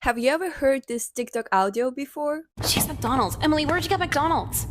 Have you ever heard this TikTok audio before? She's McDonald's. Emily, where'd you get McDonald's?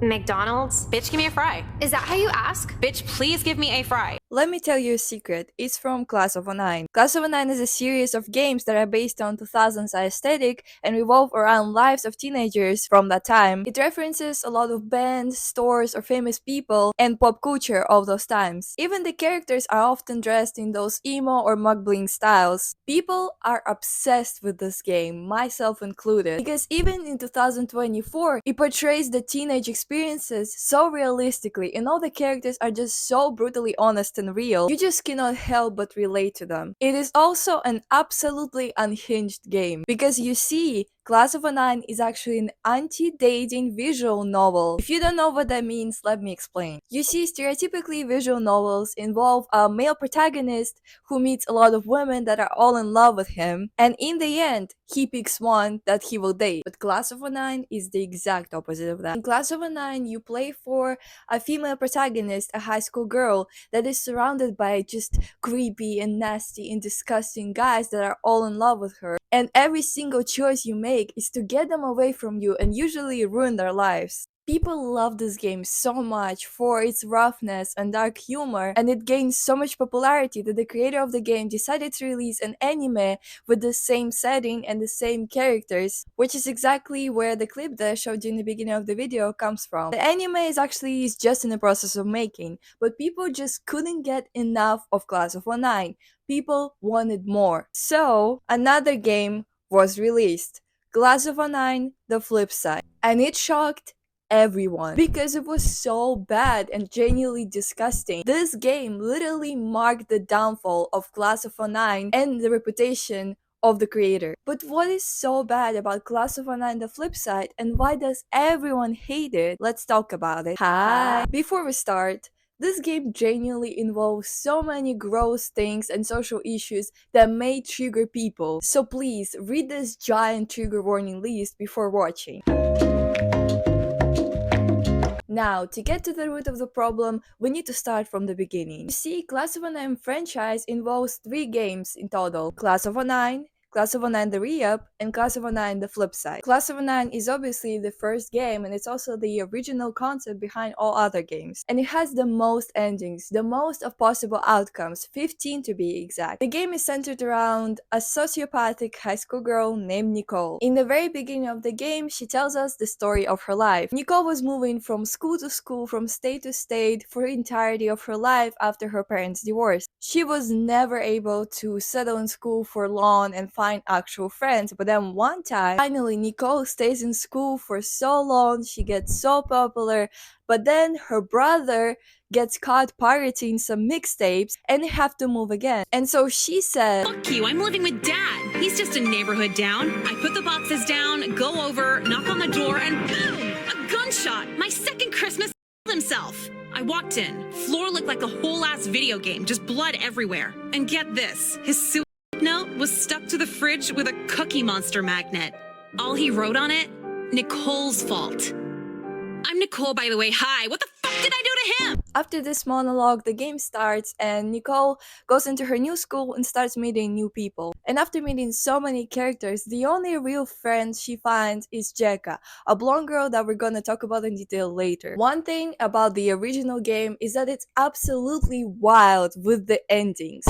McDonald's? Bitch, give me a fry. Is that how you ask? Bitch, please give me a fry. Let me tell you a secret. It's from Class of '09. Class of '09 is a series of games that are based on 2000s aesthetic and revolve around lives of teenagers from that time. It references a lot of bands, stores, or famous people and pop culture of those times. Even the characters are often dressed in those emo or mug-bling styles. People are obsessed with this game, myself included, because even in 2024, it portrays the teenage experiences so realistically and all the characters are just so brutally honest and real, you just cannot help but relate to them. It is also an absolutely unhinged game, because you see, Class of '09 is actually an anti-dating visual novel. If you don't know what that means, let me explain. You see, stereotypically visual novels involve a male protagonist who meets a lot of women that are all in love with him, and in the end, he picks one that he will date. But Class of '09 is the exact opposite of that. In Class of '09, you play for a female protagonist, a high school girl, that is surrounded by just creepy and nasty and disgusting guys that are all in love with her. And every single choice you make is to get them away from you and usually ruin their lives. People love this game so much for its roughness and dark humor, and it gained so much popularity that the creator of the game decided to release an anime with the same setting and the same characters, which is exactly where the clip that I showed you in the beginning of the video comes from. The anime is just in the process of making, but people just couldn't get enough of Class of '09. People wanted more. So, another game was released, Class of '09 The Flip Side, and it shocked everyone because it was so bad and genuinely disgusting. This game literally marked the downfall of Class of '09 and the reputation of the creator. But what is so bad about Class of '09 The Flip Side, and why does everyone hate it? Let's talk about it. Hi! Before we start, this game genuinely involves so many gross things and social issues that may trigger people. So please read this giant trigger warning list before watching. Now, to get to the root of the problem, we need to start from the beginning. You see, Class of '09 franchise involves 3 games in total: Class of '09, Class of '09 The Re-Up, and Class of '09 The Flip Side. Class of '09 is obviously the first game, and it's also the original concept behind all other games. And it has the most endings, the most of possible outcomes, 15 to be exact. The game is centered around a sociopathic high school girl named Nicole. In the very beginning of the game, she tells us the story of her life. Nicole was moving from school to school, from state to state for the entirety of her life after her parents divorced. She was never able to settle in school for long and find actual friends, but then one time, finally Nicole stays in school for so long, she gets so popular, but then her brother gets caught pirating some mixtapes and they have to move again. And so she said, "Fuck you, I'm living with Dad. He's just a neighborhood down. I put the boxes down, go over, knock on the door, and boom! A gunshot! My second Christmas himself. I walked in. Floor looked like a whole-ass video game, just blood everywhere. And get this, his suicide note was stuck to the fridge with a Cookie Monster magnet. All he wrote on it, Nicole's fault. I'm Nicole, by the way. Hi, what the fuck did I do to him?" After this monologue, the game starts and Nicole goes into her new school and starts meeting new people. And after meeting so many characters, the only real friend she finds is Jecka, a blonde girl that we're gonna talk about in detail later. One thing about the original game is that it's absolutely wild with the endings.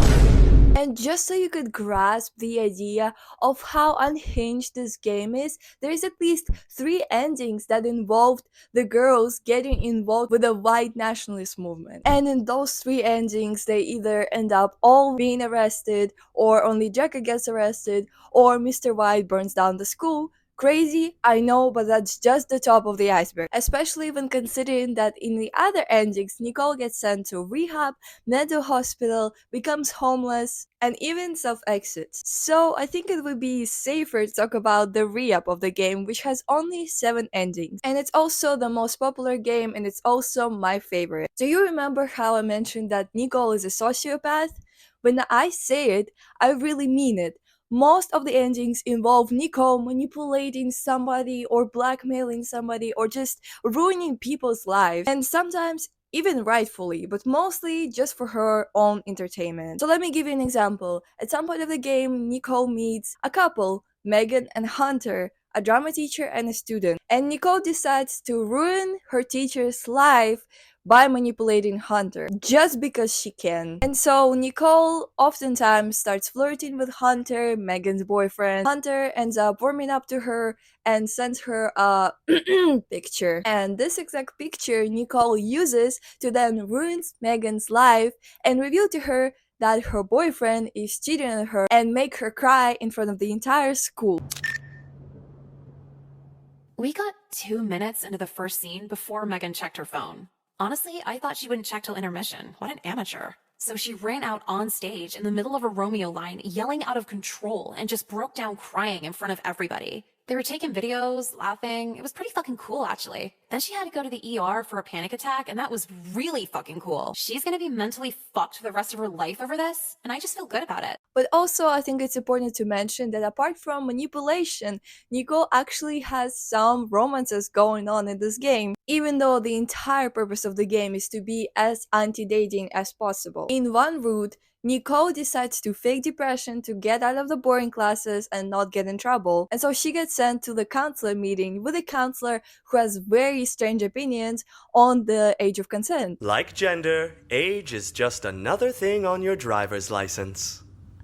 And just so you could grasp the idea of how unhinged this game is, there is at least 3 endings that involved the girls getting involved with the white nationalist movement. And in those 3 endings, they either end up all being arrested, or only Jecka gets arrested, or Mr. White burns down the school. Crazy, I know, but that's just the top of the iceberg. Especially when considering that in the other endings, Nicole gets sent to rehab, mental hospital, becomes homeless, and even self-exits. So I think it would be safer to talk about the re-up of the game, which has only 7 endings. And it's also the most popular game, and it's also my favorite. Do you remember how I mentioned that Nicole is a sociopath? When I say it, I really mean it. Most of the endings involve Nicole manipulating somebody or blackmailing somebody or just ruining people's lives, and sometimes even rightfully, but mostly just for her own entertainment. So let me give you an example. At some point of the game, Nicole meets a couple Megan, and Hunter, a drama teacher and a student. And Nicole decides to ruin her teacher's life by manipulating Hunter just because she can. And so Nicole oftentimes starts flirting with Hunter, Megan's boyfriend. Hunter ends up warming up to her and sends her a picture. And this exact picture Nicole uses to then ruin Megan's life and reveal to her that her boyfriend is cheating on her and make her cry in front of the entire school. We got 2 minutes into the first scene before Megan checked her phone. Honestly, I thought she wouldn't check till intermission. What an amateur. So she ran out on stage in the middle of a Romeo line, yelling out of control, and just broke down crying in front of everybody. They were taking videos, laughing. It was pretty fucking cool, actually. Then she had to go to the ER for a panic attack, and that was really fucking cool. She's gonna be mentally fucked for the rest of her life over this, and I just feel good about it. But also, I think it's important to mention that apart from manipulation, Nicole actually has some romances going on in this game, even though the entire purpose of the game is to be as anti-dating as possible. In one route, Nicole decides to fake depression to get out of the boring classes and not get in trouble, and so she gets sent to the counselor meeting with a counselor who has very strange opinions on the age of consent. Like gender, age is just another thing on your driver's license.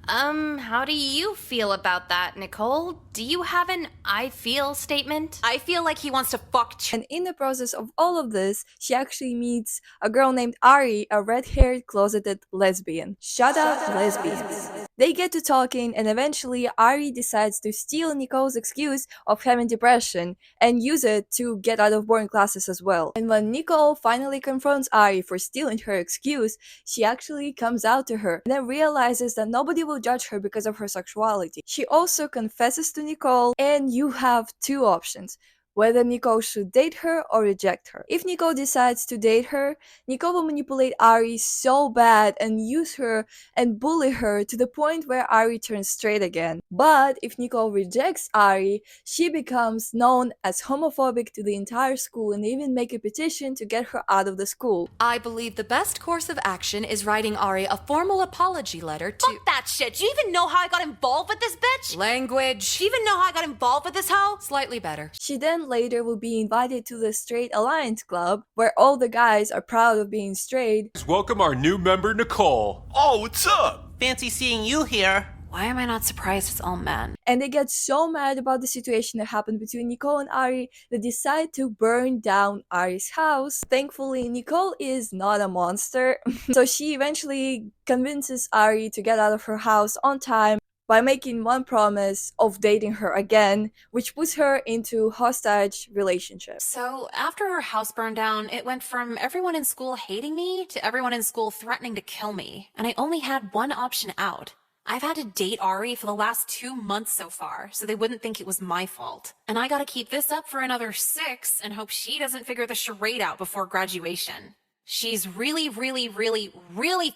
How do you feel about that, Nicole? Do you have an I feel statement? I feel like he wants to fuck And in the process of all of this, she actually meets a girl named Ari, a red-haired closeted lesbian. Shut up, lesbians. They get to talking, and eventually Ari decides to steal Nicole's excuse of having depression and use it to get out of boring classes as well. And when Nicole finally confronts Ari for stealing her excuse, she actually comes out to her and then realizes that nobody will judge her because of her sexuality. She also confesses to Nicole, and you have two options: whether Nicole should date her or reject her. If Nicole decides to date her, Nicole will manipulate Ari so bad and use her and bully her to the point where Ari turns straight again. But if Nicole rejects Ari, she becomes known as homophobic to the entire school and even make a petition to get her out of the school. I believe the best course of action is writing Ari a formal apology letter to— Fuck that shit. Do you even know how I got involved with this bitch? Language. Do you even know how I got involved with this hoe? Slightly better. She then later will be invited to the Straight Alliance Club, where all the guys are proud of being straight. Welcome our new member, Nicole. Oh, what's up? Fancy seeing you here. Why am I not surprised it's all men? And they get so mad about the situation that happened between Nicole and Ari, they decide to burn down Ari's house. Thankfully, Nicole is not a monster, so she eventually convinces Ari to get out of her house on time by making one promise of dating her again, which puts her into hostage relationship. So after her house burned down, it went from everyone in school hating me to everyone in school threatening to kill me. And I only had one option out. I've had to date Ari for the last 2 months so far, so they wouldn't think it was my fault. And I gotta keep this up for another 6 and hope she doesn't figure the charade out before graduation. She's really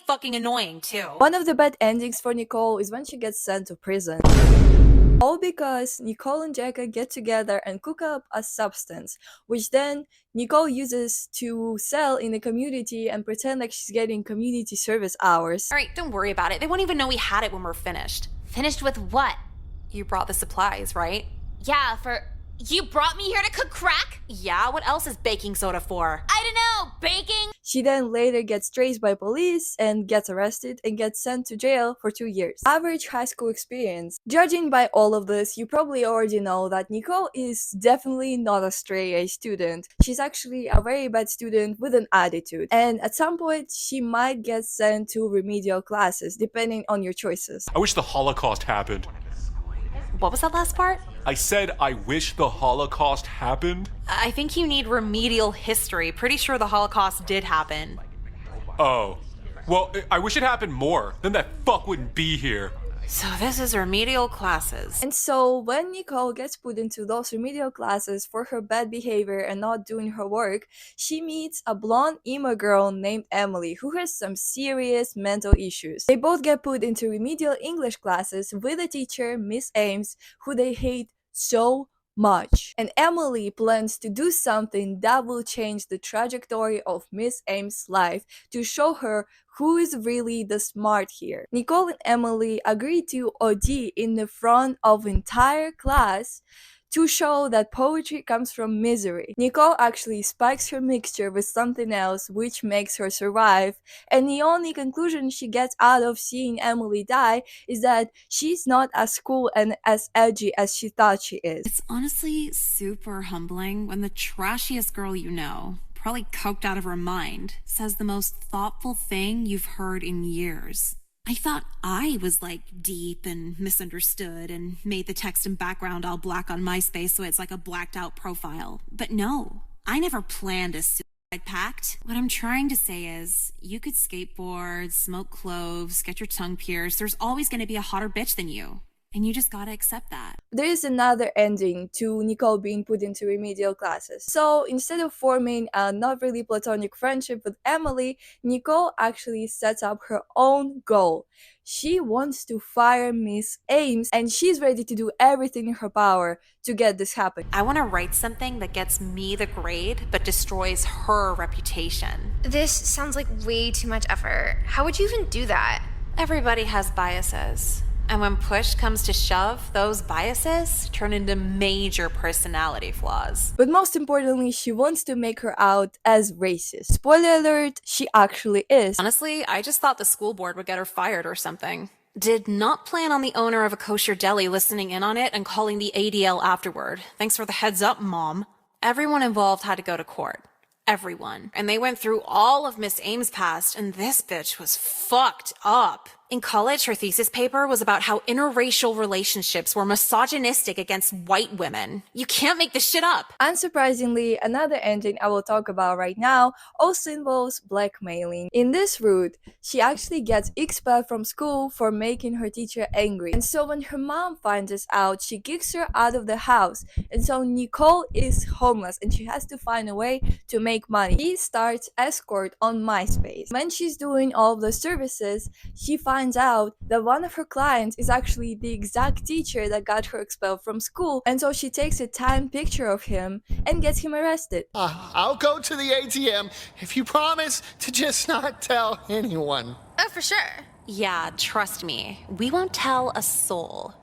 fucking annoying too. One of the bad endings for Nicole is when she gets sent to prison. All because Nicole and Jecka get together and cook up a substance, which then Nicole uses to sell in the community and pretend like she's getting community service hours. Alright, don't worry about it. They won't even know we had it when we're finished. Finished with what? You brought the supplies, right? Yeah, you brought me here to cook crack? Yeah, what else is baking soda for? I don't know, baking? She then later gets traced by police and gets arrested and gets sent to jail for 2 years. Average high school experience. Judging by all of this, you probably already know that Nicole is definitely not a straight A student. She's actually a very bad student with an attitude. And at some point, she might get sent to remedial classes, depending on your choices. I wish the Holocaust happened. What was that last part? I said I wish the Holocaust happened. I think you need remedial history. Pretty sure the Holocaust did happen. Oh. Well, I wish it happened more. Then that fuck wouldn't be here. So this is remedial classes. And so when Nicole gets put into those remedial classes for her bad behavior and not doing her work, she meets a blonde emo girl named Emily who has some serious mental issues. They both get put into remedial English classes with a teacher, Miss Ames, who they hate so much. And Emily plans to do something that will change the trajectory of Miss Ames' life to show her who is really the smart here. Nicole and Emily agree to OD in the front of entire class to show that poetry comes from misery. Nicole actually spikes her mixture with something else which makes her survive, and the only conclusion she gets out of seeing Emily die is that she's not as cool and as edgy as she thought she is. It's honestly super humbling when the trashiest girl you know, probably coked out of her mind, says the most thoughtful thing you've heard in years. I thought I was like deep and misunderstood and made the text and background all black on MySpace so it's like a blacked out profile. But no, I never planned a suicide pact. What I'm trying to say is you could skateboard, smoke cloves, get your tongue pierced. There's always going to be a hotter bitch than you. And you just gotta accept that. There is another ending to Nicole being put into remedial classes. So instead of forming a not really platonic friendship with Emily, Nicole actually sets up her own goal. She wants to fire Miss Ames, and she's ready to do everything in her power to get this happening. I want to write something that gets me the grade but destroys her reputation. This sounds like way too much effort. How would you even do that? Everybody has biases. And when push comes to shove, those biases turn into major personality flaws. But most importantly, she wants to make her out as racist. Spoiler alert, she actually is. Honestly, I just thought the school board would get her fired or something. Did not plan on the owner of a kosher deli listening in on it and calling the ADL afterward. Thanks for the heads up, Mom. Everyone involved had to go to court. Everyone. And they went through all of Miss Ames' past, and this bitch was fucked up. In college, her thesis paper was about how interracial relationships were misogynistic against white women. You can't make this shit up. Unsurprisingly, another ending I will talk about right now also involves blackmailing. In this route, she actually gets expelled from school for making her teacher angry. And so when her mom finds this out, she kicks her out of the house. And so Nicole is homeless and she has to find a way to make money. She starts escort on MySpace. When she's doing all of the services, she finds out that one of her clients is actually the exact teacher that got her expelled from school, and so she takes a timed picture of him and gets him arrested. I'll go to the ATM if you promise to just not tell anyone. Oh, for sure. Yeah, trust me. We won't tell a soul.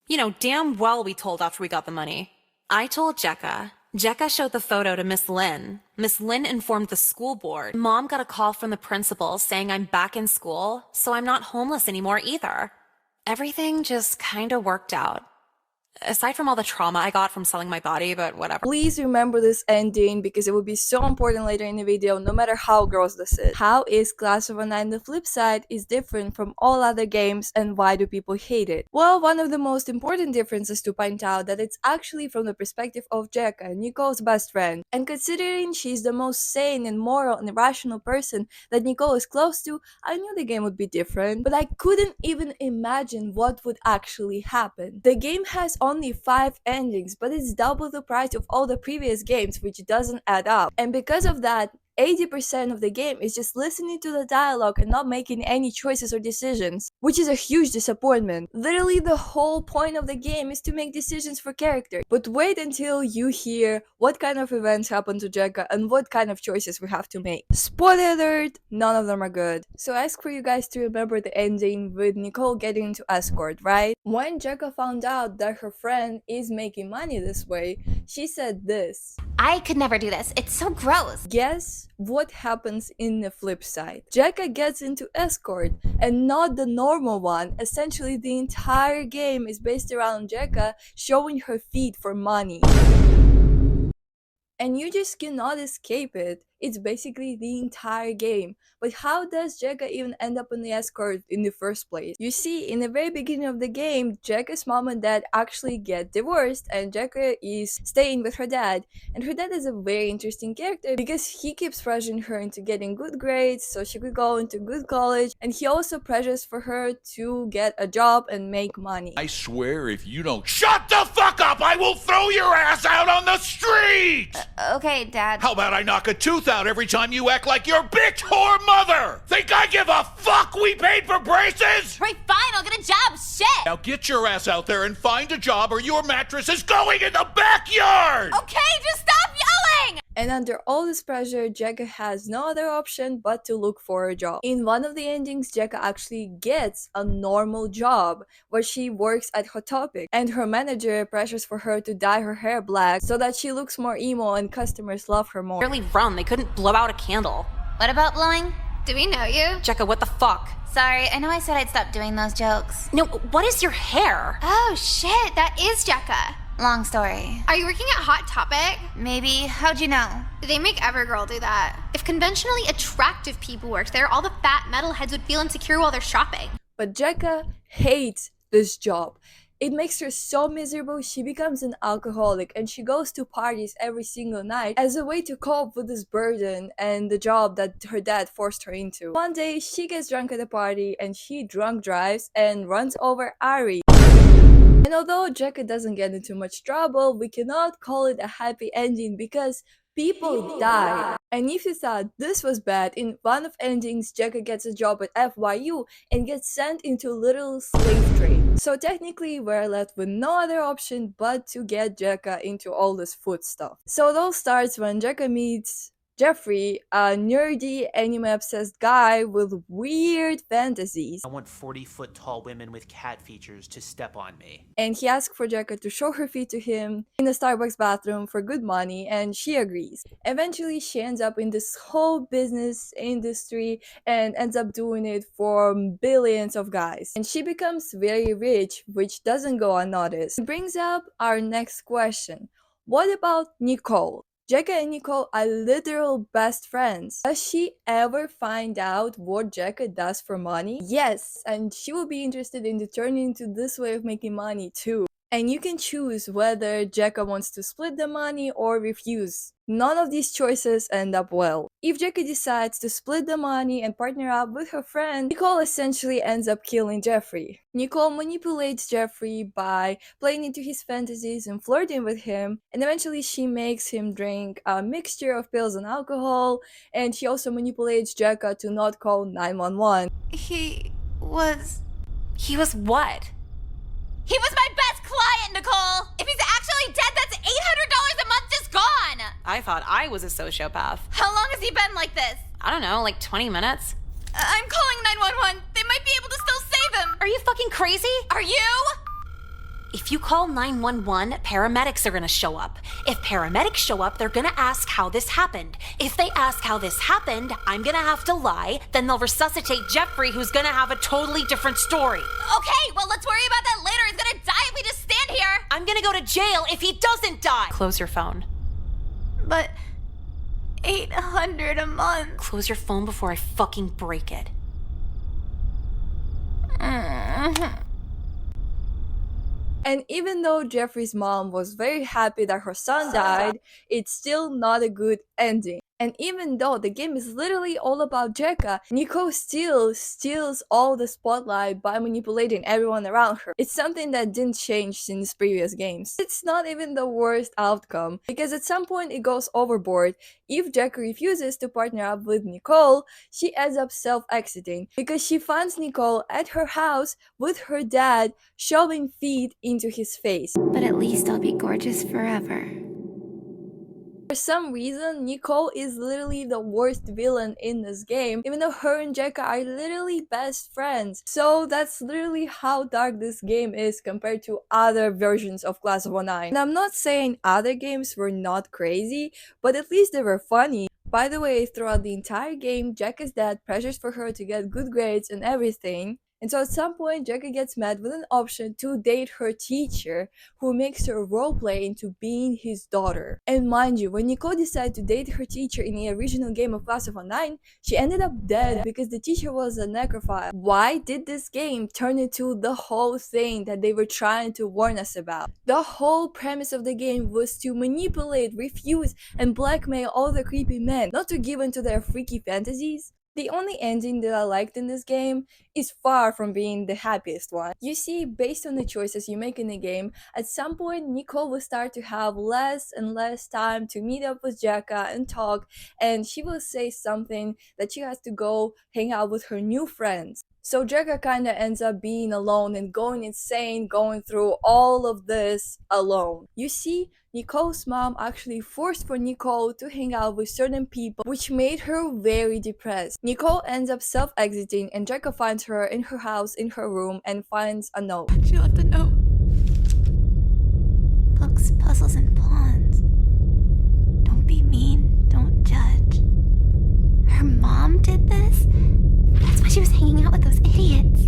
You know, damn well we told after we got the money. I told Jecka. Jecka showed the photo to Miss Lynn. Miss Lynn informed the school board. Mom got a call from the principal saying I'm back in school, so I'm not homeless anymore either. Everything just kinda worked out. Aside from all the trauma I got from selling my body, but whatever. Please remember this ending because it will be so important later in the video, no matter how gross this is. How is Class of 09 the flip side is different from all other games, and why do people hate it? Well, one of the most important differences to point out that it's actually from the perspective of Jecka, Nicole's best friend. And considering she's the most sane and moral and rational person that Nicole is close to, I knew the game would be different, but I couldn't even imagine what would actually happen. The game has only 5 endings, but it's double the price of all the previous games, which doesn't add up. And because of that, 80% of the game is just listening to the dialogue and not making any choices or decisions, which is a huge disappointment. Literally the whole point of the game is to make decisions for characters. But wait until you hear what kind of events happen to Jecka and what kind of choices we have to make. Spoiler alert, none of them are good. So I ask for you guys to remember the ending with Nicole getting into escort, right? When Jecka found out that her friend is making money this way, she said this: I could never do this. It's so gross. Guess what happens in the flip side? Jecka gets into escort, and not the normal one. Essentially, the entire game is based around Jecka showing her feet for money. And you just cannot escape it. It's basically the entire game. But how does Jecka even end up in the escort in the first place? You see, in the very beginning of the game, Jecka's mom and dad actually get divorced, and Jecka is staying with her dad. And her dad is a very interesting character because he keeps pressuring her into getting good grades so she could go into good college, and he also pressures for her to get a job and make money. I swear if you don't shut the fuck up, I will throw your ass out on the street! Okay, Dad. How about I knock a tooth out every time you act like your bitch whore mother? Think I give a fuck we paid for braces? Right, fine, I'll get a job. Shit! Now get your ass out there and find a job or your mattress is going in the backyard! Okay, just stop yelling! And under all this pressure, Jecka has no other option but to look for a job. In one of the endings, Jecka actually gets a normal job where she works at Hot Topic, and her manager pressures for her to dye her hair black so that she looks more emo and customers love her more. Barely run. They couldn't blow out a candle. What about blowing? Do we know you? Jecka, what the fuck? Sorry, I know I said I'd stop doing those jokes. No, what is your hair? Oh shit, that is Jecka. Long story. Are you working at Hot Topic? Maybe. How'd you know? They make every girl do that. If conventionally attractive people worked there, all the fat metalheads would feel insecure while they're shopping. But Jecka hates this job. It makes her so miserable she becomes an alcoholic, and she goes to parties every single night as a way to cope with this burden and the job that her dad forced her into. One day she gets drunk at a party and she drunk drives and runs over Ari. And although Jecka doesn't get into much trouble, we cannot call it a happy ending because people die. And if you thought this was bad, in one of endings, Jecka gets a job at FYU and gets sent into literal slave trade. So technically, we're left with no other option but to get Jecka into all this food stuff. So it all starts when Jecka meets Jeffrey, a nerdy, anime-obsessed guy with weird fantasies. I want 40-foot tall women with cat features to step on me. And he asks for Jecka to show her feet to him in a Starbucks bathroom for good money, and she agrees. Eventually, she ends up in this whole business industry and ends up doing it for billions of guys. And she becomes very rich, which doesn't go unnoticed. It brings up our next question. What about Nicole? Jecka and Nicole are literal best friends. Does she ever find out what Jecka does for money? Yes, and she will be interested in turning into this way of making money too. And you can choose whether Jecka wants to split the money or refuse. None of these choices end up well. If Jecka decides to split the money and partner up with her friend, Nicole essentially ends up killing Jeffrey. Nicole manipulates Jeffrey by playing into his fantasies and flirting with him, and eventually she makes him drink a mixture of pills and alcohol, and she also manipulates Jecka to not call 911. He was what? He was my best client, Nicole! If he's actually dead, that's $800 a month just gone! I thought I was a sociopath. How long has he been like this? I don't know, like 20 minutes? I'm calling 911. They might be able to still save him. Are you fucking crazy? Are you? If you call 911, paramedics are gonna show up. If paramedics show up, they're gonna ask how this happened. If they ask how this happened, I'm gonna have to lie. Then they'll resuscitate Jeffrey, who's gonna have a totally different story. Okay, well, let's worry about that later. He's gonna die if we just stand here. I'm gonna go to jail if he doesn't die. Close your phone. But $800 a month. Close your phone before I fucking break it. And even though Jeffrey's mom was very happy that her son died, it's still not a good ending. And even though the game is literally all about Jecka, Nicole still steals all the spotlight by manipulating everyone around her. It's something that didn't change since previous games. It's not even the worst outcome, because at some point it goes overboard. If Jecka refuses to partner up with Nicole, she ends up self-exiting, because she finds Nicole at her house with her dad shoving feet into his face. But at least I'll be gorgeous forever. For some reason, Nicole is literally the worst villain in this game, even though her and Jecka are literally best friends. So that's literally how dark this game is compared to other versions of Class of 09. And I'm not saying other games were not crazy, but at least they were funny. By the way, throughout the entire game, Jecka's dad pressures for her to get good grades and everything. And so at some point, Jecka gets met with an option to date her teacher, who makes her roleplay into being his daughter. And mind you, when Nicole decided to date her teacher in the original game of Class of 09, she ended up dead because the teacher was a necrophile. Why did this game turn into the whole thing that they were trying to warn us about? The whole premise of the game was to manipulate, refuse, and blackmail all the creepy men, not to give in to their freaky fantasies. The only ending that I liked in this game is far from being the happiest one. You see, based on the choices you make in the game, at some point Nicole will start to have less and less time to meet up with Jecka and talk, and she will say something that she has to go hang out with her new friends. So Jecka kinda ends up being alone and going insane, going through all of this alone. You see, Nicole's mom actually forced for Nicole to hang out with certain people, which made her very depressed. Nicole ends up self-exiting and Jecka finds her in her house, in her room, and finds a note. She left a note. Books, puzzles, and pawns. Don't be mean, don't judge. Her mom did this? That's why she was hanging out with those idiots.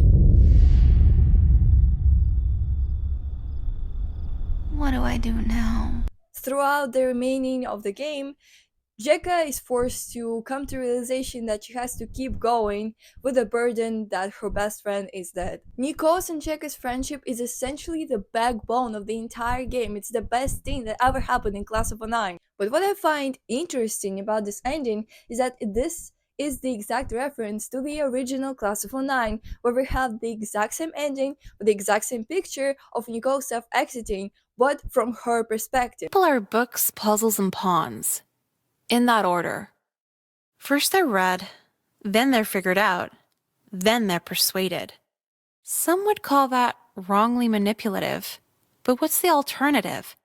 What do I do now? Throughout the remaining of the game, Jecka is forced to come to realization that she has to keep going with the burden that her best friend is dead. Nicole's and Jecka's friendship is essentially the backbone of the entire game. It's the best thing that ever happened in Class of 09. But what I find interesting about this ending is that this is the exact reference to the original Class of 09, where we have the exact same ending with the exact same picture of Nicole self-exiting, but from her perspective. People are books, puzzles, and pawns. In that order. First they're read, then they're figured out, then they're persuaded. Some would call that wrongly manipulative. But what's the alternative?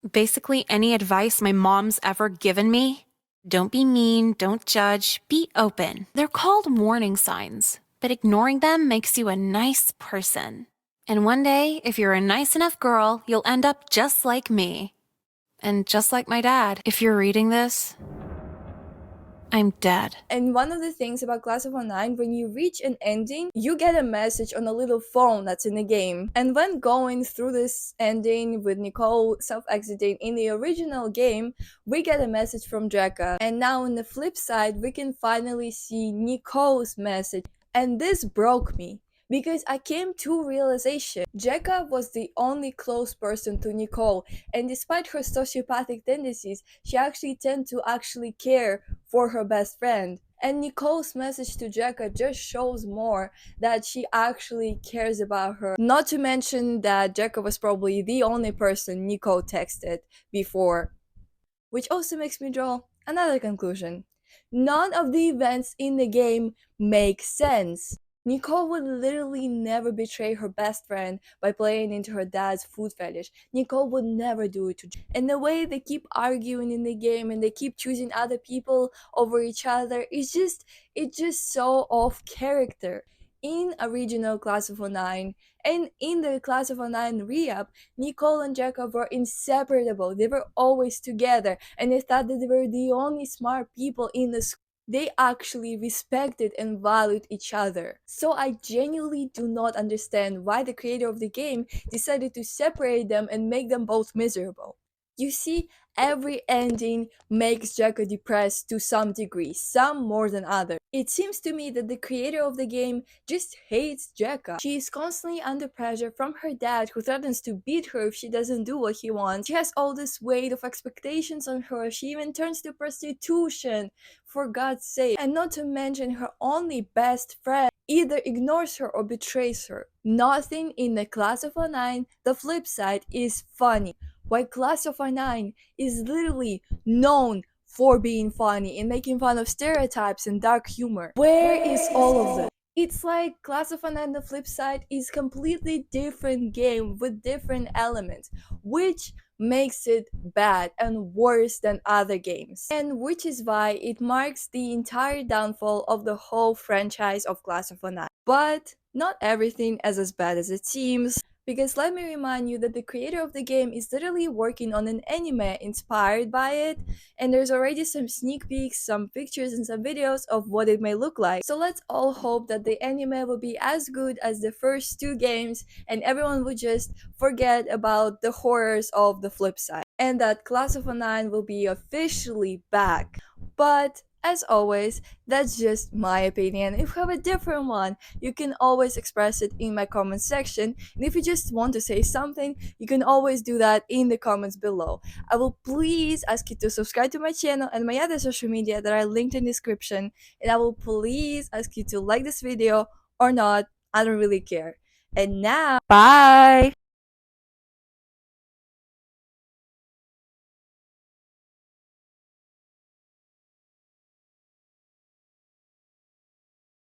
Basically any advice my mom's ever given me? Don't be mean, don't judge, be open. They're called warning signs, but ignoring them makes you a nice person. And one day, if you're a nice enough girl, you'll end up just like me. And just like my dad. If you're reading this, I'm dead. And one of the things about Class of 09, when you reach an ending, you get a message on a little phone that's in the game. And when going through this ending with Nicole self-exiting in the original game, we get a message from Jecka. And now on the flip side, we can finally see Nicole's message. And this broke me, because I came to realization Jecka was the only close person to Nicole, and despite her sociopathic tendencies, she actually tended to actually care for her best friend. And Nicole's message to Jecka just shows more that she actually cares about her. Not to mention that Jecka was probably the only person Nicole texted before. Which also makes me draw another conclusion. None of the events in the game make sense. Nicole would literally never betray her best friend by playing into her dad's food fetish. Nicole would never do it to Jecka. And the way they keep arguing in the game and they keep choosing other people over each other, it's just so off character. In original Class of 09 and in the Class of 09 re-up, Nicole and Jecka were inseparable. They were always together and they thought that they were the only smart people in the school. They actually respected and valued each other. So I genuinely do not understand why the creator of the game decided to separate them and make them both miserable. You see, every ending makes Jecka depressed to some degree, some more than others. It seems to me that the creator of the game just hates Jecka. She is constantly under pressure from her dad, who threatens to beat her if she doesn't do what he wants. She has all this weight of expectations on her. She even turns to prostitution, for God's sake. And not to mention her only best friend either ignores her or betrays her. Nothing in the Class of 09, the flip side, is funny. While Class of 09 is literally known for being funny and making fun of stereotypes and dark humor. Where is all of this? It's like Class of 09 the flip side is completely different game with different elements, which makes it bad and worse than other games. And which is why it marks the entire downfall of the whole franchise of Class of 09. But not everything is as bad as it seems. Because let me remind you that the creator of the game is literally working on an anime inspired by it, and there's already some sneak peeks, some pictures, and some videos of what it may look like. So let's all hope that the anime will be as good as the first two games, and everyone will just forget about the horrors of the flip side, and that Class of 09 will be officially back. But as always, that's just my opinion. If you have a different one, you can always express it in my comment section. And if you just want to say something, you can always do that in the comments below. I will please ask you to subscribe to my channel and my other social media that are linked in the description. And I will please ask you to like this video or not. I don't really care. And now, bye!